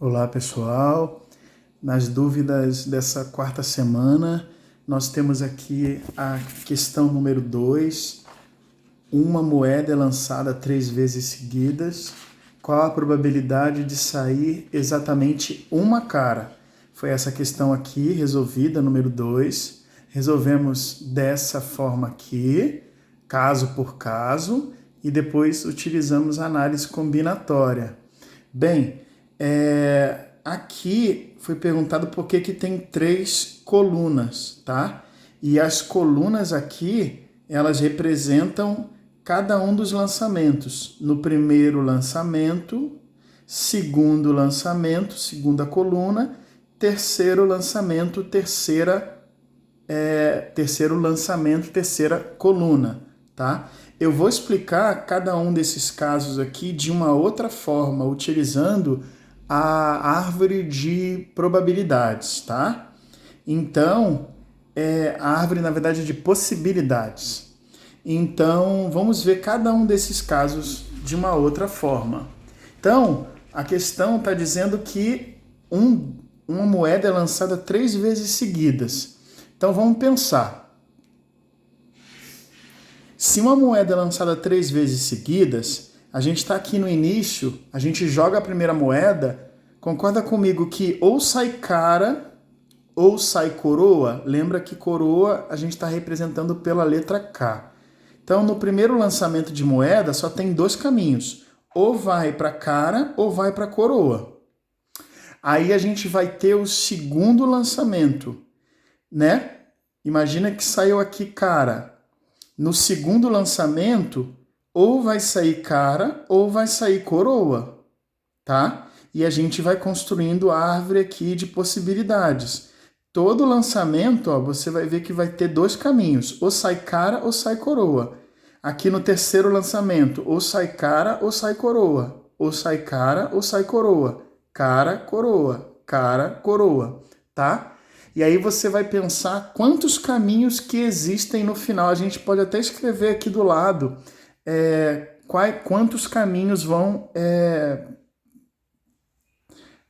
Olá, pessoal. Nas dúvidas dessa quarta semana, nós temos aqui a questão número 2. Uma moeda é lançada 3 vezes seguidas. Qual a probabilidade de sair exatamente uma cara? Foi essa questão aqui resolvida, número 2. Resolvemos dessa forma aqui, caso por caso, e depois utilizamos a análise combinatória. Bem, aqui foi perguntado por que tem 3 colunas, tá? E as colunas aqui, elas representam cada um dos lançamentos. No primeiro lançamento, segundo lançamento, segunda coluna, terceiro lançamento, terceiro lançamento, terceira coluna, tá? Eu vou explicar cada um desses casos aqui de uma outra forma, utilizando a árvore de probabilidades, tá? Então, a árvore, na verdade, de possibilidades. Então, vamos ver cada um desses casos de uma outra forma. Então, a questão está dizendo que uma moeda é lançada 3 vezes seguidas. Então, vamos pensar. Se uma moeda é lançada 3 vezes seguidas, a gente está aqui no início, a gente joga a primeira moeda, concorda comigo que ou sai cara ou sai coroa? Lembra que coroa a gente está representando pela letra K. Então, no primeiro lançamento de moeda, só tem 2 caminhos. Ou vai para cara ou vai para coroa. Aí a gente vai ter o segundo lançamento, né? Imagina que saiu aqui cara. No segundo lançamento, ou vai sair cara ou vai sair coroa, tá? E a gente vai construindo a árvore aqui de possibilidades. Todo lançamento, ó, você vai ver que vai ter 2 caminhos, ou sai cara ou sai coroa. Aqui no terceiro lançamento, ou sai cara ou sai coroa, ou sai cara ou sai coroa, cara, coroa, tá? E aí você vai pensar quantos caminhos que existem no final. A gente pode até escrever aqui do lado quantos caminhos vão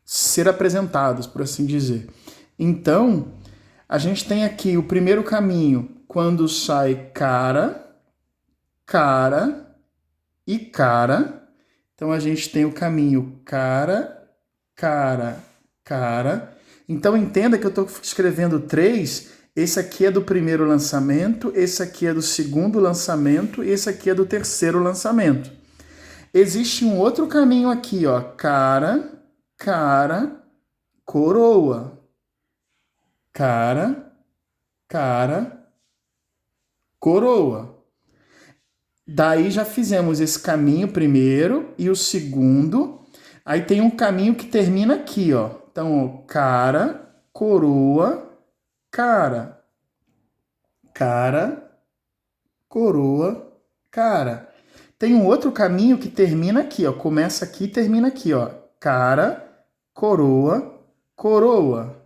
ser apresentados, por assim dizer. Então, a gente tem aqui o primeiro caminho, quando sai cara e cara. Então, a gente tem o caminho cara. Então, entenda que eu estou escrevendo 3. Esse aqui é do primeiro lançamento, esse aqui é do segundo lançamento e esse aqui é do terceiro lançamento. Existe um outro caminho aqui, ó, cara, coroa. Cara, coroa. Daí já fizemos esse caminho primeiro e o segundo. Aí tem um caminho que termina aqui, ó. Então, cara, coroa, cara, coroa, cara. Tem um outro caminho que termina aqui, ó. Começa aqui e termina aqui, ó. Cara, coroa, coroa.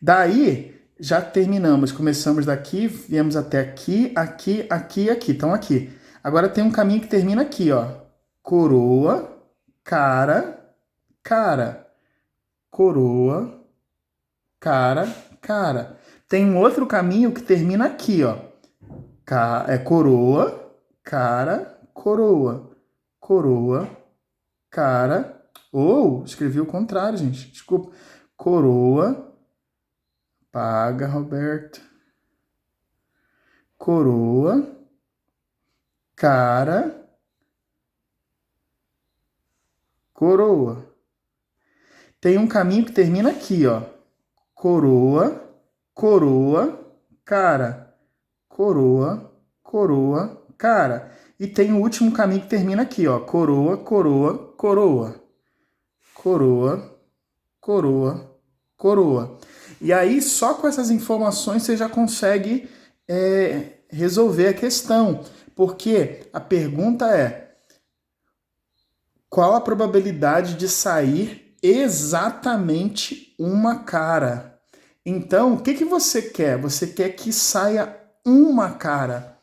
Daí, já terminamos. Começamos daqui, viemos até aqui, aqui, aqui e aqui. Então, aqui. Agora tem um caminho que termina aqui, ó. Coroa, cara. Coroa, cara. Tem um outro caminho que termina aqui, ó. Coroa, cara, coroa. Coroa, cara. Ou, escrevi o contrário, gente. Desculpa. Coroa. Paga, Roberto. Coroa. Cara. Coroa. Tem um caminho que termina aqui, ó. Coroa, cara. Coroa, cara. E tem o último caminho que termina aqui, ó. Coroa. Coroa. E aí, só com essas informações, você já consegue resolver a questão. Porque a pergunta é: qual a probabilidade de sair exatamente uma cara? Então, o que você quer? Você quer que saia uma cara.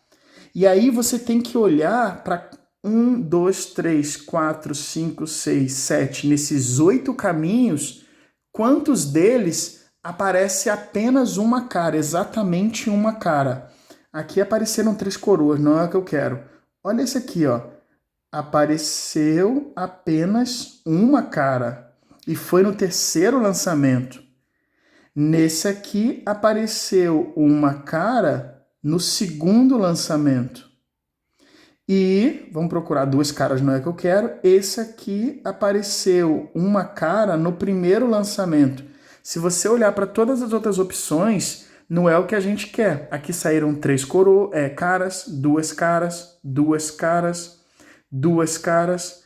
E aí você tem que olhar para 1, 2, 3, 4, 5, 6, 7, nesses 8 caminhos, quantos deles aparece apenas uma cara, exatamente uma cara? Aqui apareceram 3 coroas, não é o que eu quero. Olha esse aqui, ó. Apareceu apenas uma cara e foi no terceiro lançamento. Nesse aqui apareceu uma cara no segundo lançamento. E, vamos procurar 2 caras, não é que eu quero. Esse aqui apareceu uma cara no primeiro lançamento. Se você olhar para todas as outras opções, não é o que a gente quer. Aqui saíram 3 caras, 2 caras, 2 caras, 2 caras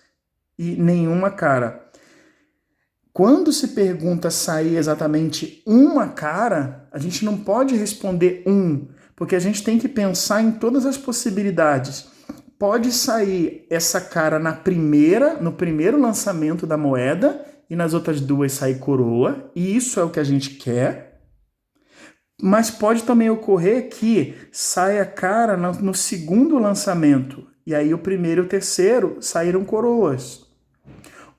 e nenhuma cara. Quando se pergunta sair exatamente uma cara, a gente não pode responder porque a gente tem que pensar em todas as possibilidades. Pode sair essa cara no primeiro lançamento da moeda, e nas outras 2 sair coroa, e isso é o que a gente quer. Mas pode também ocorrer que saia cara no segundo lançamento, e aí o primeiro e o terceiro saíram coroas.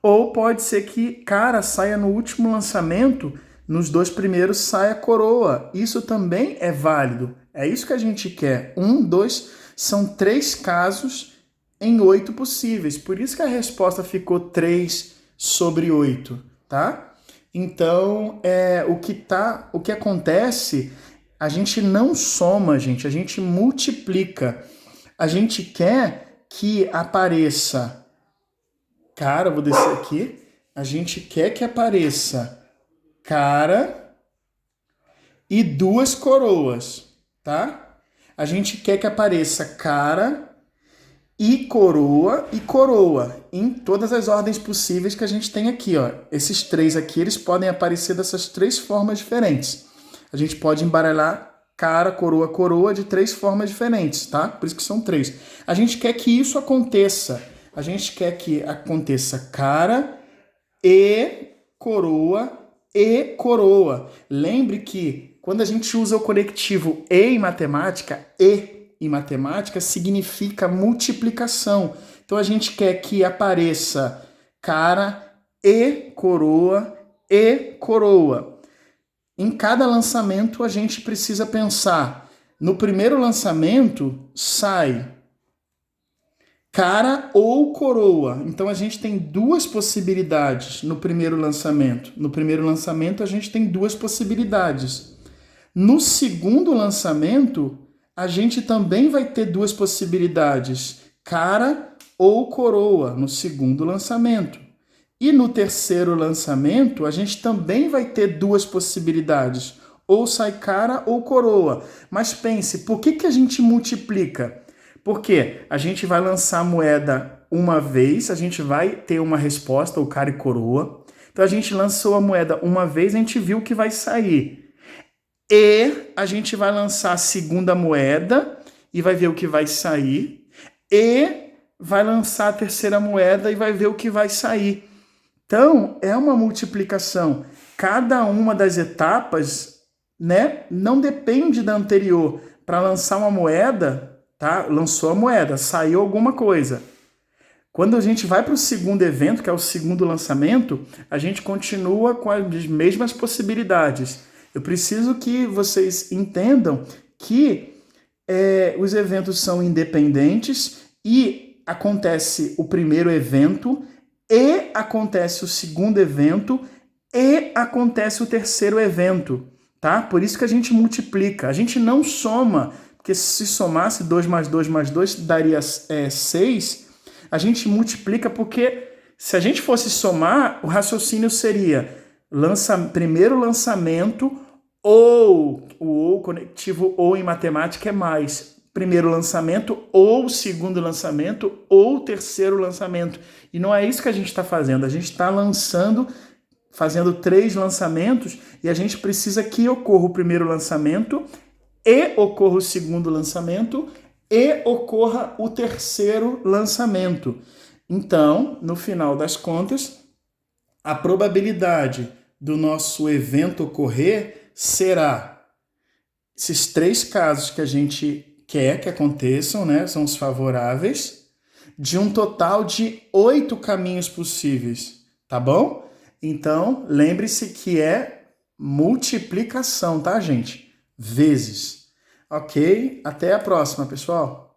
Ou pode ser que cara saia no último lançamento, nos 2 primeiros saia coroa. Isso também é válido. É isso que a gente quer. 1, 2, são 3 casos em 8 possíveis. Por isso que a resposta ficou 3 sobre 8, tá? Então, o que acontece, a gente não soma, gente, a gente multiplica. A gente quer que apareça cara, vou descer aqui. A gente quer que apareça cara e 2 coroas, tá? A gente quer que apareça cara e coroa em todas as ordens possíveis que a gente tem aqui, ó. Esses 3 aqui, eles podem aparecer dessas 3 formas diferentes. A gente pode embaralhar cara, coroa de 3 formas diferentes, tá? Por isso que são 3. A gente quer que isso aconteça. A gente quer que aconteça cara e coroa. Lembre que quando a gente usa o conectivo e em matemática significa multiplicação. Então a gente quer que apareça cara e coroa. Em cada lançamento a gente precisa pensar. No primeiro lançamento sai cara ou coroa. Então a gente tem 2 possibilidades no primeiro lançamento. No primeiro lançamento a gente tem 2 possibilidades. No segundo lançamento, a gente também vai ter 2 possibilidades, cara ou coroa, no segundo lançamento. E no terceiro lançamento, a gente também vai ter 2 possibilidades, ou sai cara ou coroa. Mas pense, por que a gente multiplica? Porque a gente vai lançar a moeda uma vez, a gente vai ter uma resposta, ou cara e coroa. Então a gente lançou a moeda uma vez, a gente viu que vai sair. E a gente vai lançar a segunda moeda e vai ver o que vai sair. E vai lançar a terceira moeda e vai ver o que vai sair. Então, é uma multiplicação. Cada uma das etapas, né, não depende da anterior. Para lançar uma moeda, tá? Lançou a moeda, saiu alguma coisa. Quando a gente vai para o segundo evento, que é o segundo lançamento, a gente continua com as mesmas possibilidades. Eu preciso que vocês entendam que os eventos são independentes e acontece o primeiro evento e acontece o segundo evento e acontece o terceiro evento, tá? Por isso que a gente multiplica. A gente não soma, porque se somasse 2 mais 2 mais 2 daria 6. A gente multiplica porque se a gente fosse somar, o raciocínio seria primeiro lançamento ou o conectivo ou em matemática é mais. Primeiro lançamento ou segundo lançamento ou terceiro lançamento. E não é isso que a gente está fazendo. A gente está fazendo 3 lançamentos e a gente precisa que ocorra o primeiro lançamento e ocorra o segundo lançamento e ocorra o terceiro lançamento. Então, no final das contas, a probabilidade do nosso evento ocorrer será esses 3 casos que a gente quer que aconteçam, né? São os favoráveis, de um total de 8 caminhos possíveis, tá bom? Então, lembre-se que é multiplicação, tá, gente? Vezes. Ok? Até a próxima, pessoal!